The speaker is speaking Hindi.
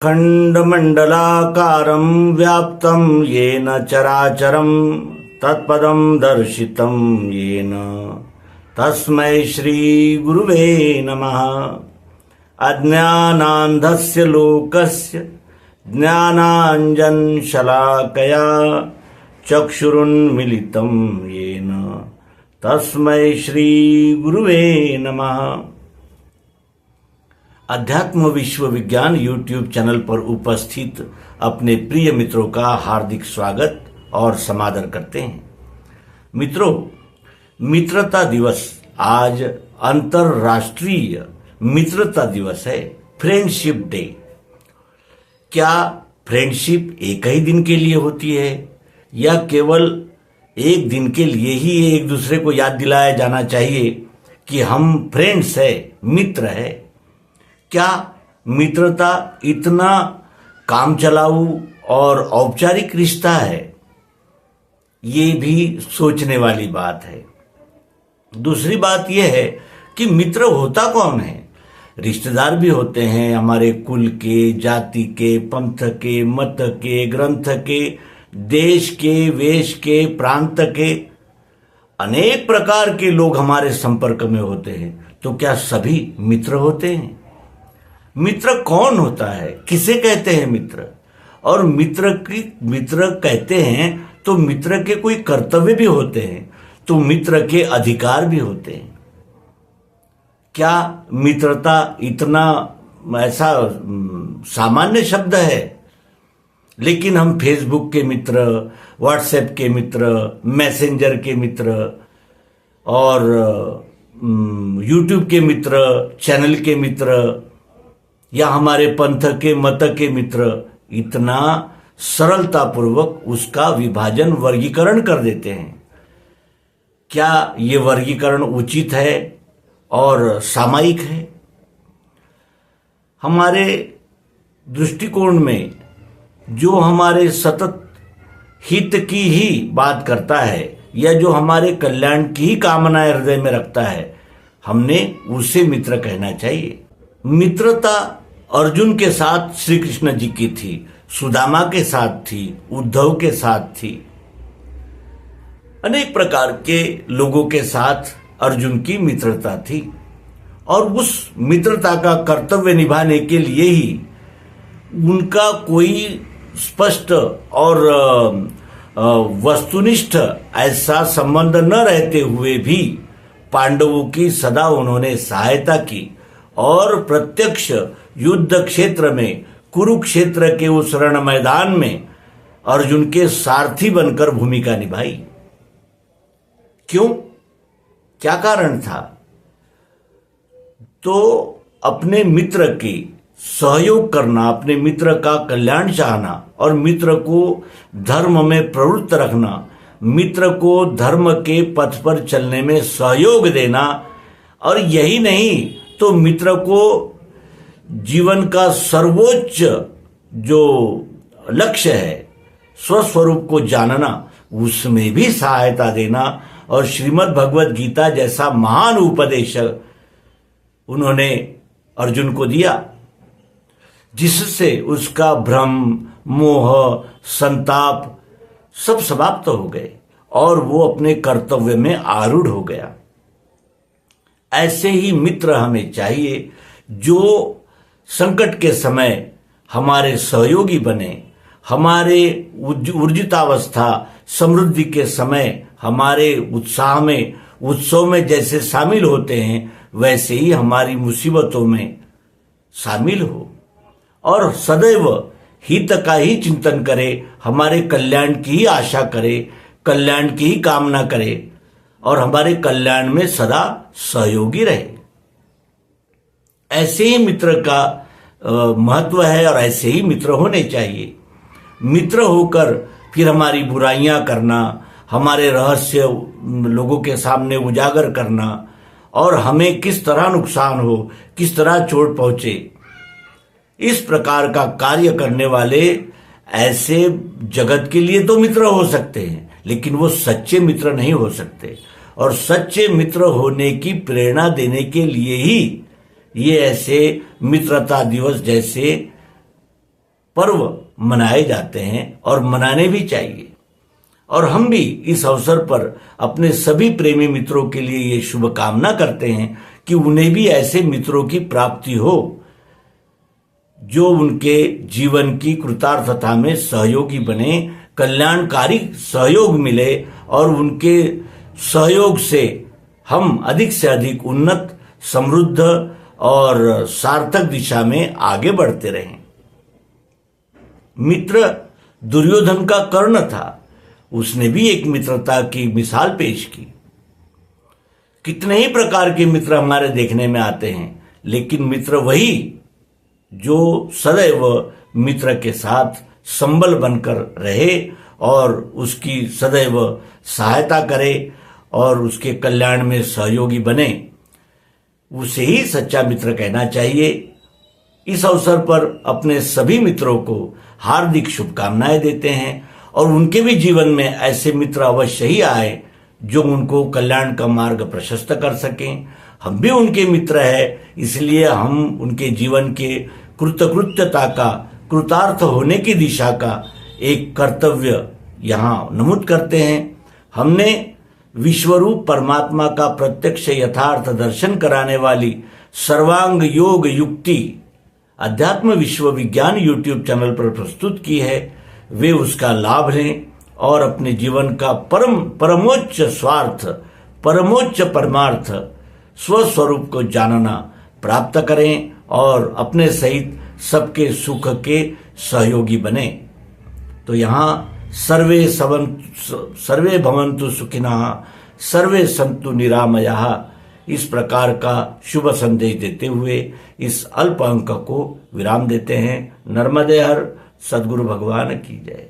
खण्डमण्डलाकारं व्याप्तं येन चराचरं तत्पदं दर्शितं येन तस्मै श्रीगुरुवे नमः। अज्ञानान्धस्य लोकस्य ज्ञानाञ्जनशलाकया चक्षुरुन्मीलितं येन तस्मै श्रीगुरुवे नमः। अध्यात्म विश्व विज्ञान यूट्यूब चैनल पर उपस्थित अपने प्रिय मित्रों का हार्दिक स्वागत और समादर करते हैं। मित्रों, मित्रता दिवस आज अंतरराष्ट्रीय मित्रता दिवस है, फ्रेंडशिप डे। क्या फ्रेंडशिप एक ही दिन के लिए होती है या केवल एक दिन के लिए ही एक दूसरे को याद दिलाया जाना चाहिए कि हम फ्रेंड्स है, मित्र है? क्या मित्रता इतना काम चलाऊ और औपचारिक रिश्ता है? ये भी सोचने वाली बात है। दूसरी बात यह है कि मित्र होता कौन है? रिश्तेदार भी होते हैं, हमारे कुल के, जाति के, पंथ के, मत के, ग्रंथ के, देश के, वेश के, प्रांत के, अनेक प्रकार के लोग हमारे संपर्क में होते हैं। तो क्या सभी मित्र होते हैं? मित्र कौन होता है? किसे कहते हैं मित्र? और मित्र कहते हैं तो मित्र के कोई कर्तव्य भी होते हैं, तो मित्र के अधिकार भी होते हैं। क्या मित्रता इतना ऐसा सामान्य शब्द है? लेकिन हम फेसबुक के मित्र, व्हाट्सएप के मित्र, मैसेंजर के मित्र और यूट्यूब के मित्र, चैनल के मित्र या हमारे पंथ के, मत के मित्र, इतना सरलतापूर्वक उसका विभाजन, वर्गीकरण कर देते हैं। क्या ये वर्गीकरण उचित है और सामायिक है? हमारे दृष्टिकोण में जो हमारे सतत हित की ही बात करता है या जो हमारे कल्याण की ही कामनाएं हृदय में रखता है, हमने उसे मित्र कहना चाहिए। मित्रता अर्जुन के साथ श्री कृष्ण जी की थी, सुदामा के साथ थी, उद्धव के साथ थी, अनेक प्रकार के लोगों के साथ अर्जुन की मित्रता थी। और उस मित्रता का कर्तव्य निभाने के लिए ही उनका कोई स्पष्ट और वस्तुनिष्ठ ऐसा संबंध न रहते हुए भी पांडवों की सदा उन्होंने सहायता की और प्रत्यक्ष युद्ध क्षेत्र में, कुरुक्षेत्र के उस रण मैदान में अर्जुन के सारथी बनकर भूमिका निभाई। क्यों? क्या कारण था? तो अपने मित्र की सहयोग करना, अपने मित्र का कल्याण चाहना और मित्र को धर्म में प्रवृत्त रखना, मित्र को धर्म के पथ पर चलने में सहयोग देना, और यही नहीं तो मित्र को जीवन का सर्वोच्च जो लक्ष्य है, स्वस्वरूप को जानना, उसमें भी सहायता देना। और श्रीमद् भगवत गीता जैसा महान उपदेश उन्होंने अर्जुन को दिया, जिससे उसका भ्रम, मोह, संताप सब समाप्त हो गए और वो अपने कर्तव्य में आरूढ़ हो गया। ऐसे ही मित्र हमें चाहिए जो संकट के समय हमारे सहयोगी बने, हमारे ऊर्जितावस्था, समृद्धि के समय हमारे उत्साह में, उत्सव में जैसे शामिल होते हैं, वैसे ही हमारी मुसीबतों में शामिल हो और सदैव हित का ही चिंतन करे, हमारे कल्याण की ही आशा करे, कल्याण की ही कामना करे और हमारे कल्याण में सदा सहयोगी रहे। ऐसे ही मित्र का महत्व है और ऐसे ही मित्र होने चाहिए। मित्र होकर फिर हमारी बुराइयां करना, हमारे रहस्य लोगों के सामने उजागर करना और हमें किस तरह नुकसान हो, किस तरह चोट पहुंचे, इस प्रकार का कार्य करने वाले ऐसे जगत के लिए तो मित्र हो सकते हैं, लेकिन वो सच्चे मित्र नहीं हो सकते। और सच्चे मित्र होने की प्रेरणा देने के लिए ही ये ऐसे मित्रता दिवस जैसे पर्व मनाए जाते हैं और मनाने भी चाहिए। और हम भी इस अवसर पर अपने सभी प्रेमी मित्रों के लिए ये शुभकामना करते हैं कि उन्हें भी ऐसे मित्रों की प्राप्ति हो जो उनके जीवन की कृतार्थता में सहयोगी बने, कल्याणकारी सहयोग मिले और उनके सहयोग से हम अधिक से अधिक उन्नत, समृद्ध और सार्थक दिशा में आगे बढ़ते रहें। मित्र दुर्योधन का कर्ण था, उसने भी एक मित्रता की मिसाल पेश की। कितने ही प्रकार के मित्र हमारे देखने में आते हैं, लेकिन मित्र वही जो सदैव मित्र के साथ संबल बनकर रहे और उसकी सदैव सहायता करे और उसके कल्याण में सहयोगी बने, उसे ही सच्चा मित्र कहना चाहिए। इस अवसर पर अपने सभी मित्रों को हार्दिक शुभकामनाएं देते हैं और उनके भी जीवन में ऐसे मित्र अवश्य ही आए जो उनको कल्याण का मार्ग प्रशस्त कर सकें। हम भी उनके मित्र हैं, इसलिए हम उनके जीवन के कृतकृत्यता का, कृतार्थ होने की दिशा का एक कर्तव्य यहाँ नमूद करते हैं। हमने विश्वरूप परमात्मा का प्रत्यक्ष यथार्थ दर्शन कराने वाली सर्वांग योग युक्ति अध्यात्म विश्व विज्ञान यूट्यूब चैनल पर प्रस्तुत की है। वे उसका लाभ लें और अपने जीवन का परमोच्च स्वार्थ, परमोच्च परमार्थ, स्वस्वरूप को जानना प्राप्त करें और अपने सहित सबके सुख के सहयोगी बने। तो यहाँ सर्वे भवन्तु सुखिनः, सर्वे सन्तु निरामयाः, इस प्रकार का शुभ संदेश देते हुए इस अल्प अंक को विराम देते हैं। नर्मदे हर, सद्गुरु भगवान की जय।